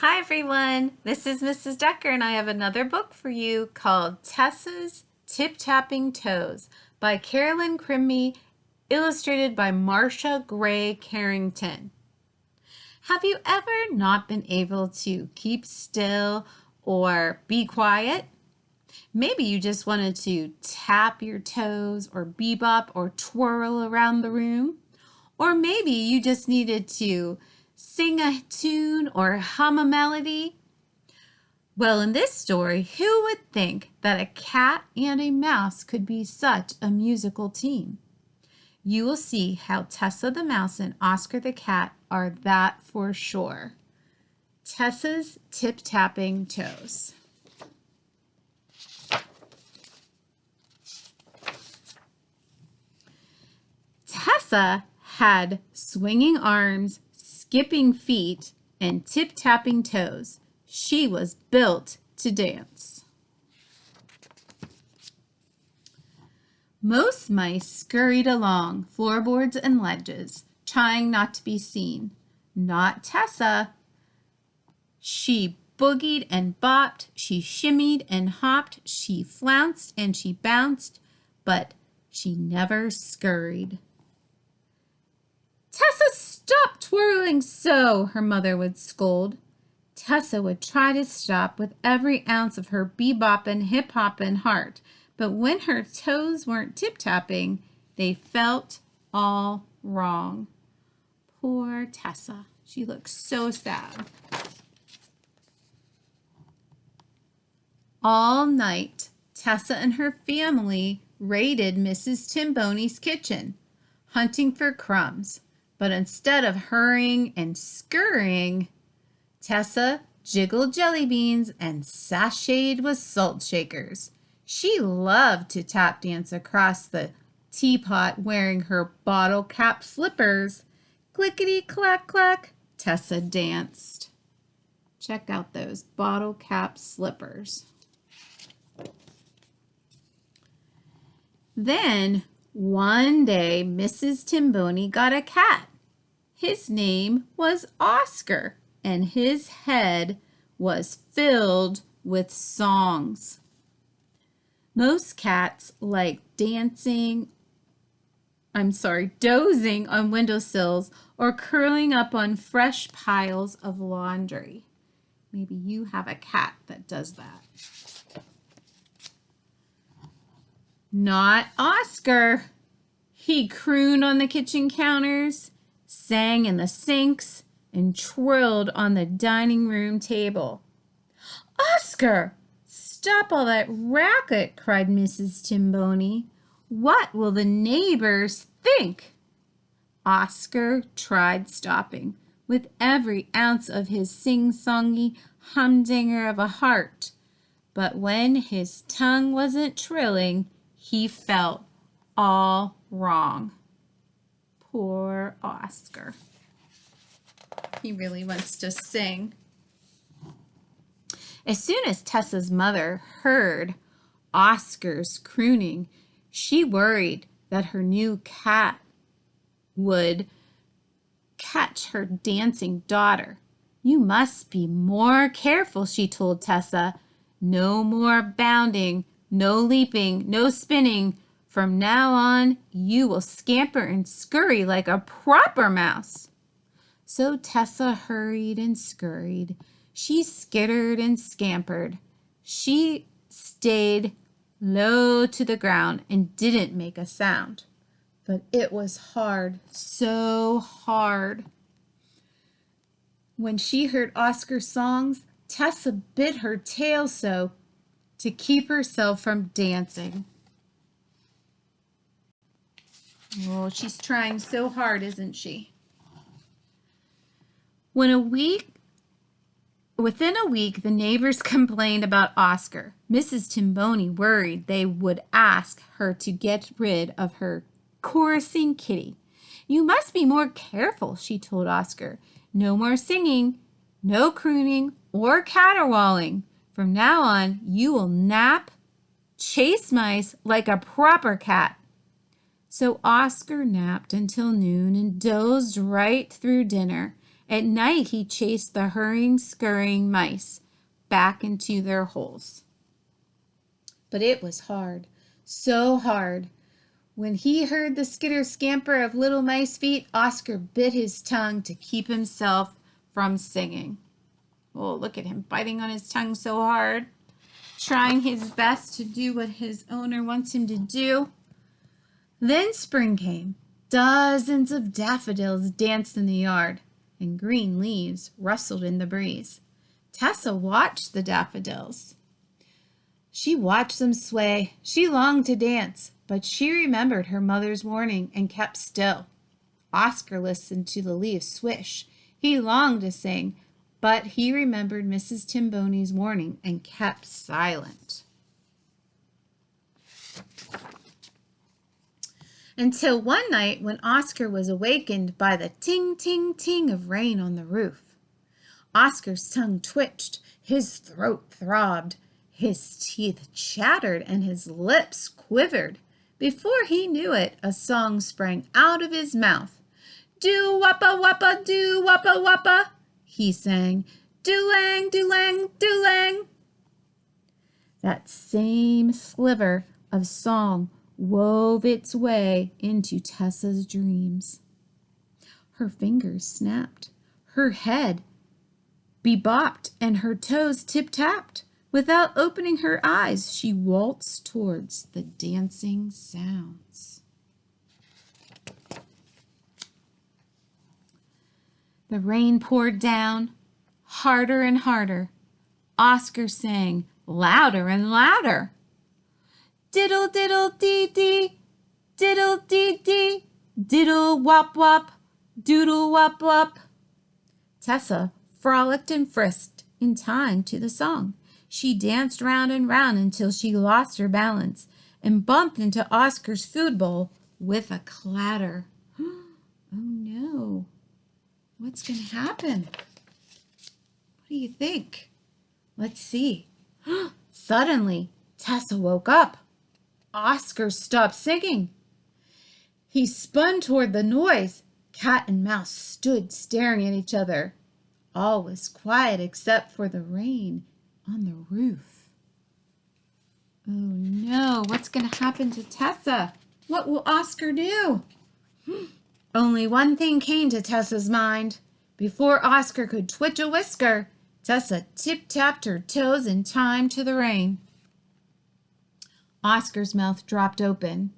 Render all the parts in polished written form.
Hi everyone, this is Mrs. Decker and I have another book for you called Tessa's Tip-Tapping Toes by Carolyn Crimmy, illustrated by Marcia Gray Carrington. Have you ever not been able to keep still or be quiet? Maybe you just wanted to tap your toes or bebop or twirl around the room. Or maybe you just needed to sing a tune or hum a melody. Well, in this story, who would think that a cat and a mouse could be such a musical team? You will see how Tessa the mouse and Oscar the cat are that for sure. Tessa's Tip-Tapping Toes. Tessa had swinging arms, skipping feet, and tip-tapping toes. She was built to dance. Most mice scurried along floorboards and ledges, trying not to be seen. Not Tessa. She boogied and bopped, she shimmied and hopped, she flounced and she bounced, but she never scurried. Tessa, stop twirling so, her mother would scold. Tessa would try to stop with every ounce of her beboppin', hip-hoppin' heart, but when her toes weren't tip-tapping, they felt all wrong. Poor Tessa. She looked so sad. All night, Tessa and her family raided Mrs. Timboni's kitchen, hunting for crumbs. But instead of hurrying and scurrying, Tessa jiggled jelly beans and sashayed with salt shakers. She loved to tap dance across the teapot wearing her bottle cap slippers. Clickety-clack-clack, Tessa danced. Check out those bottle cap slippers. Then one day, Mrs. Timboni got a cat. His name was Oscar, and his head was filled with songs. Most cats like dozing on windowsills or curling up on fresh piles of laundry. Maybe you have a cat that does that. Not Oscar. He crooned on the kitchen counters, sang in the sinks, and trilled on the dining room table. Oscar, stop all that racket, cried Mrs. Timboni. What will the neighbors think? Oscar tried stopping with every ounce of his sing-songy humdinger of a heart, but when his tongue wasn't trilling, he felt all wrong. Poor Oscar. He really wants to sing. As soon as Tessa's mother heard Oscar's crooning, she worried that her new cat would catch her dancing daughter. You must be more careful, she told Tessa. No more bounding, no leaping, no spinning. From now on, you will scamper and scurry like a proper mouse. So Tessa hurried and scurried. She skittered and scampered. She stayed low to the ground and didn't make a sound. But it was hard, so hard. When she heard Oscar's songs, Tessa bit her tail so to keep herself from dancing. Oh, she's trying so hard, isn't she? Within a week, the neighbors complained about Oscar. Mrs. Timboni worried they would ask her to get rid of her chorusing kitty. You must be more careful, she told Oscar. No more singing, no crooning or caterwauling. From now on, you will nap, chase mice like a proper cat. So Oscar napped until noon and dozed right through dinner. At night, he chased the hurrying, scurrying mice back into their holes. But it was hard, so hard. When he heard the skitter scamper of little mice feet, Oscar bit his tongue to keep himself from singing. Oh, look at him biting on his tongue so hard, trying his best to do what his owner wants him to do. Then spring came. Dozens of daffodils danced in the yard, and green leaves rustled in the breeze. Tessa watched the daffodils. She watched them sway. She longed to dance, but she remembered her mother's warning and kept still. Oscar listened to the leaves swish. He longed to sing, but he remembered Mrs. Timboni's warning and kept silent. Until one night when Oscar was awakened by the ting, ting, ting of rain on the roof. Oscar's tongue twitched, his throat throbbed, his teeth chattered, and his lips quivered. Before he knew it, a song sprang out of his mouth. Do wappa wappa, do wappa wappa, he sang. Do lang, do lang, do lang. That same sliver of song wove its way into Tessa's dreams. Her fingers snapped, her head bebopped, and her toes tip-tapped. Without opening her eyes, she waltzed towards the dancing sounds. The rain poured down, harder and harder. Oscar sang louder and louder. Diddle, diddle, dee, dee, diddle, dee, dee, diddle, wop, wop, doodle, wop, wop. Tessa frolicked and frisked in time to the song. She danced round and round until she lost her balance and bumped into Oscar's food bowl with a clatter. Oh no, what's going to happen? What do you think? Let's see. Suddenly, Tessa woke up. Oscar stopped singing. He spun toward the noise. Cat and mouse stood staring at each other. All was quiet except for the rain on the roof. Oh no, what's going to happen to Tessa? What will Oscar do? Only one thing came to Tessa's mind. Before Oscar could twitch a whisker, Tessa tip-tapped her toes in time to the rain. Oscar's mouth dropped open.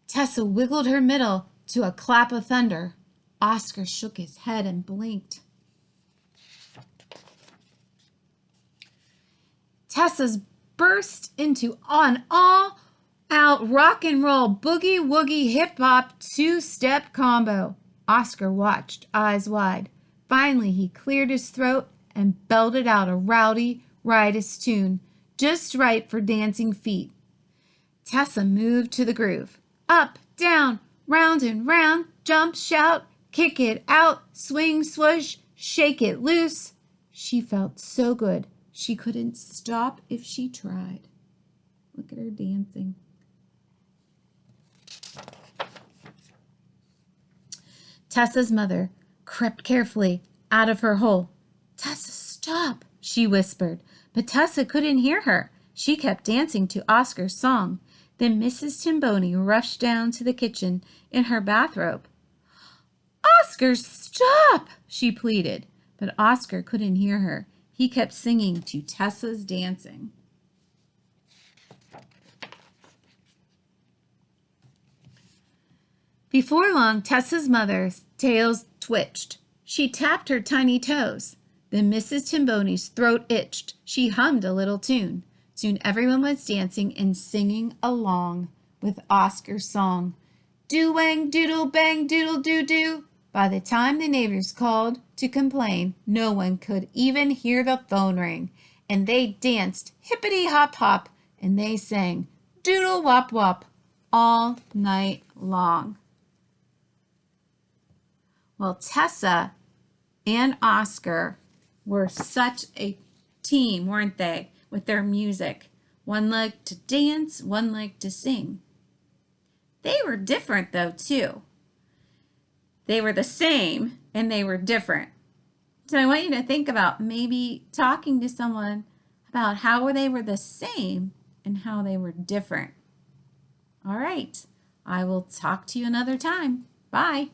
Tessa wiggled her middle to a clap of thunder. Oscar shook his head and blinked. Tessa's burst into an all-out rock and roll boogie-woogie hip-hop two-step combo. Oscar watched, eyes wide. Finally, he cleared his throat and belted out a rowdy, riotous tune, just right for dancing feet. Tessa moved to the groove. Up, down, round and round, jump, shout, kick it out, swing, swoosh, shake it loose. She felt so good. She couldn't stop if she tried. Look at her dancing. Tessa's mother crept carefully out of her hole. Tessa, stop, she whispered, but Tessa couldn't hear her. She kept dancing to Oscar's song. Then Mrs. Timboni rushed down to the kitchen in her bathrobe. Oscar, stop, she pleaded, but Oscar couldn't hear her. He kept singing to Tessa's dancing. Before long, Tessa's mother's tails twitched. She tapped her tiny toes. Then Mrs. Timboni's throat itched. She hummed a little tune. Soon everyone was dancing and singing along with Oscar's song. Do-wang, doodle-bang, doodle-doo-doo. By the time the neighbors called to complain, no one could even hear the phone ring. And they danced hippity-hop-hop, and they sang doodle-wop-wop all night long. Well, Tessa and Oscar were such a team, weren't they, with their music? One liked to dance, one liked to sing. They were different, though, too. They were the same, and they were different. So I want you to think about maybe talking to someone about how they were the same and how they were different. All right. I will talk to you another time. Bye.